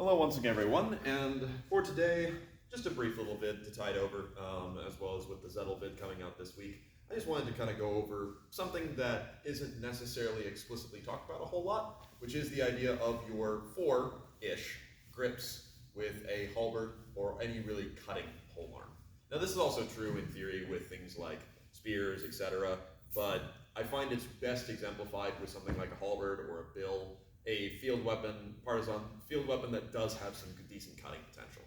Hello once again everyone, and for today, just a brief little vid to tide over, as well as with the Zettel vid coming out this week. I just wanted to kind of go over something that isn't necessarily explicitly talked about a whole lot, which is the idea of your four-ish grips with a halberd or any really cutting polearm. Now this is also true in theory with things like spears, etc., but I find it's best exemplified with something like a halberd or a bill, a field weapon, partisan field weapon that does have some decent cutting potential.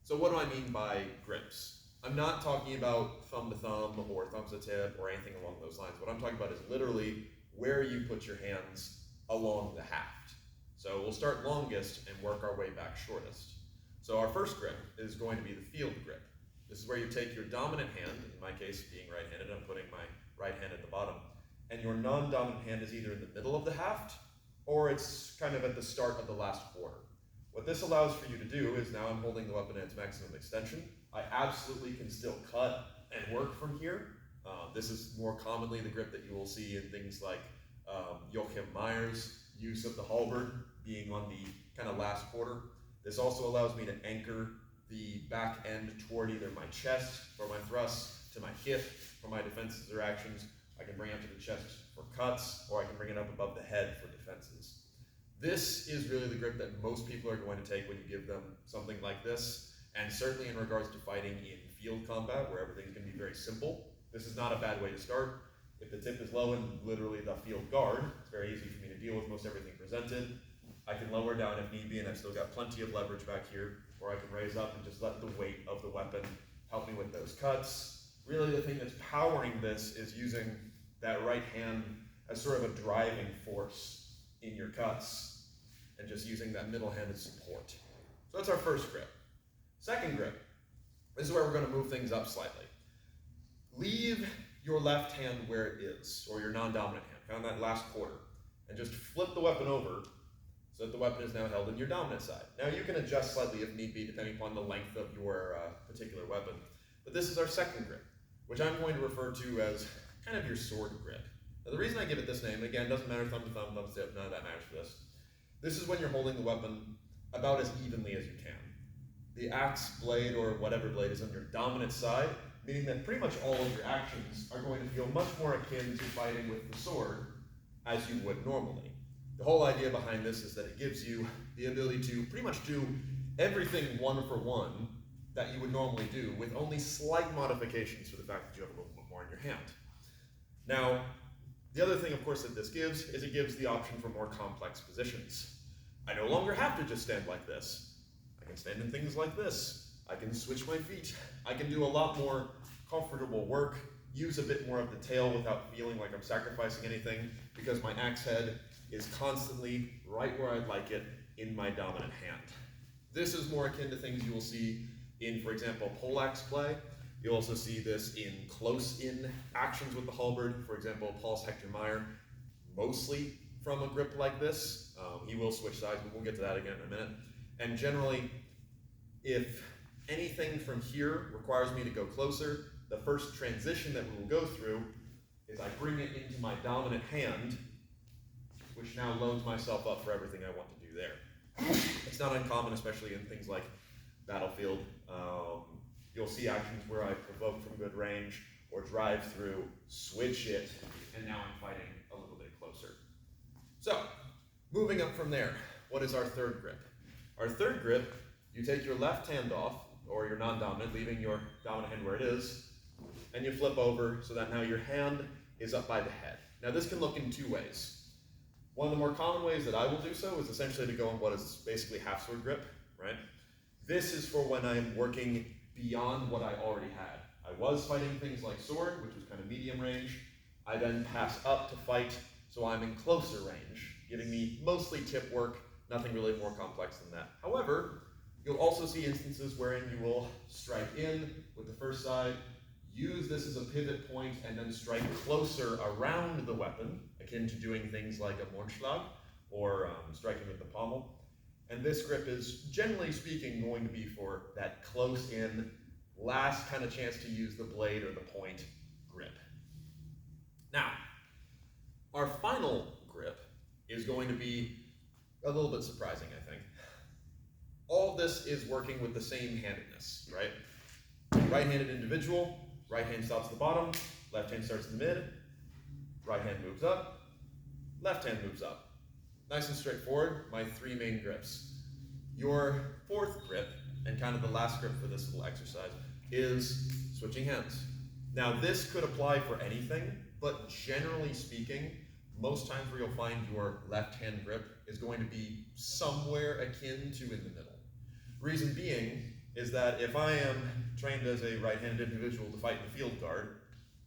So what do I mean by grips? I'm not talking about thumb to thumb or thumb to tip or anything along those lines. What I'm talking about is literally where you put your hands along the haft. So we'll start longest and work our way back shortest. So our first grip is going to be the field grip. This is where you take your dominant hand, in my case being right-handed, I'm putting my right hand at the bottom, and your non-dominant hand is either in the middle of the haft or it's kind of at the start of the last quarter. What this allows for you to do is now I'm holding the weapon at its maximum extension. I absolutely can still cut and work from here. This is more commonly the grip that you will see in things like Joachim Meyer's use of the halberd being on the kind of last quarter. This also allows me to anchor the back end toward either my chest for my thrusts, to my hip for my defenses or actions. I can bring it up to the chest for cuts, or I can bring it up above the head for defenses. This is really the grip that most people are going to take when you give them something like this, and certainly in regards to fighting in field combat, where everything's going to be very simple. This is not a bad way to start. If the tip is low in literally the field guard, it's very easy for me to deal with most everything presented. I can lower down if need be, and I've still got plenty of leverage back here, or I can raise up and just let the weight of the weapon help me with those cuts. Really the thing that's powering this is using that right hand as sort of a driving force in your cuts, and just using that middle hand as support. So that's our first grip. Second grip, this is where we're going to move things up slightly. Leave your left hand where it is, or your non-dominant hand, kind of that last quarter, and just flip the weapon over so that the weapon is now held in your dominant side. Now you can adjust slightly if need be, depending upon the length of your particular weapon. But this is our second grip, which I'm going to refer to as kind of your sword grip. Now the reason I give it this name, again, doesn't matter thumb to thumb, thumb to tip, none of that matters for this. This is when you're holding the weapon about as evenly as you can. The axe blade or whatever blade is on your dominant side, meaning that pretty much all of your actions are going to feel much more akin to fighting with the sword as you would normally. The whole idea behind this is that it gives you the ability to pretty much do everything one for one that you would normally do, with only slight modifications for the fact that you have a little bit more in your hand. Now, the other thing, of course, that this gives is it gives the option for more complex positions. I no longer have to just stand like this. I can stand in things like this. I can switch my feet. I can do a lot more comfortable work, use a bit more of the tail without feeling like I'm sacrificing anything, because my axe head is constantly right where I'd like it in my dominant hand. This is more akin to things you will see in, for example, poleaxe play. You'll also see this in close-in actions with the halberd. For example, Paul's Hector Meyer, mostly from a grip like this. He will switch sides, but we'll get to that again in a minute. And generally, if anything from here requires me to go closer, the first transition that we will go through is I bring it into my dominant hand, which now loads myself up for everything I want to do there. It's not uncommon, especially in things like Battlefield. You'll see actions where I provoke from good range or drive through, switch it, and now I'm fighting a little bit closer. So, moving up from there, what is our third grip? Our third grip, you take your left hand off, or your non-dominant, leaving your dominant hand where it is, and you flip over so that now your hand is up by the head. Now this can look in two ways. One of the more common ways that I will do so is essentially to go in what is basically half sword grip, right? This is for when I'm working beyond what I already had. I was fighting things like sword, which was kind of medium range. I then pass up to fight, so I'm in closer range, giving me mostly tip work, nothing really more complex than that. However, you'll also see instances wherein you will strike in with the first side, use this as a pivot point, and then strike closer around the weapon, akin to doing things like a Mordschlag, or striking with the pommel. And this grip is, generally speaking, going to be for that close-in, last kind of chance to use the blade or the point grip. Now, our final grip is going to be a little bit surprising, I think. all this is working with the same handedness, right? Right-handed individual, right hand stops at the bottom, left hand starts in the mid, right hand moves up, left hand moves up. Nice and straightforward, my three main grips. Your fourth grip, and kind of the last grip for this little exercise, is switching hands. Now this could apply for anything, but generally speaking, most times where you'll find your left hand grip is going to be somewhere akin to in the middle. Reason being is that if I am trained as a right-handed individual to fight in the field guard,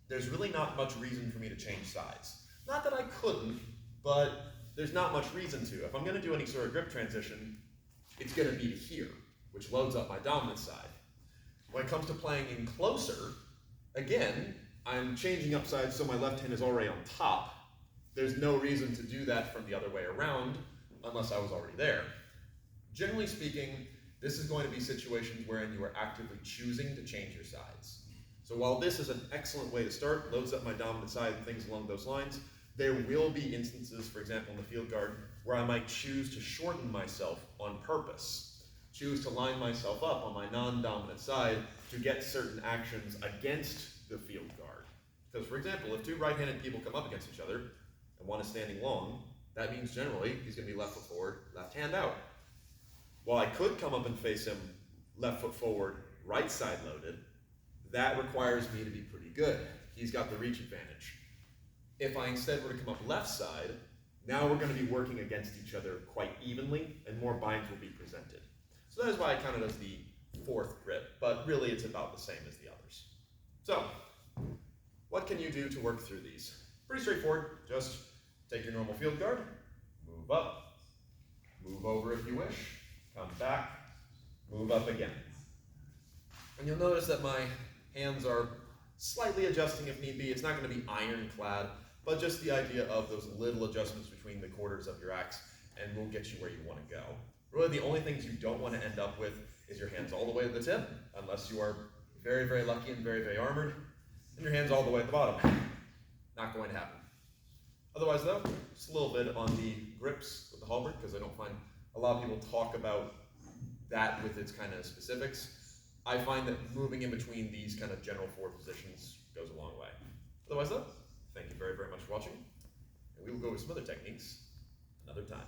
there's really not much reason for me to change sides. Not that I couldn't, but there's not much reason to. If I'm going to do any sort of grip transition, it's going to be to here, which loads up my dominant side. When it comes to playing in closer, again, I'm changing up sides so my left hand is already on top. There's no reason to do that from the other way around unless I was already there. Generally speaking, this is going to be situations wherein you are actively choosing to change your sides. So while this is an excellent way to start, loads up my dominant side and things along those lines, there will be instances, for example, in the field guard, where I might choose to shorten myself on purpose, choose to line myself up on my non-dominant side to get certain actions against the field guard. Because, for example, if two right-handed people come up against each other, and one is standing long, that means generally he's going to be left foot forward, left hand out. While I could come up and face him left foot forward, right side loaded, that requires me to be pretty good. He's got the reach advantage. If I instead were to come up left side, now we're going to be working against each other quite evenly, and more binds will be presented. So that is why I count it as the fourth grip, but really it's about the same as the others. So, what can you do to work through these? Pretty straightforward. Just take your normal field guard, move up, move over if you wish, come back, move up again. And you'll notice that my hands are slightly adjusting if need be. It's not going to be ironclad, but just the idea of those little adjustments between the quarters of your axe, and will get you where you want to go. Really, the only things you don't want to end up with is your hands all the way to the tip, unless you are very, very lucky and very, very armored, and your hands all the way at the bottom. Not going to happen. Otherwise, though, just a little bit on the grips with the halberd, because I don't find a lot of people talk about that with its kind of specifics. I find that moving in between these kind of general four positions goes a long way. Otherwise, though, thank you very, very much for watching, and we will go over some other techniques another time.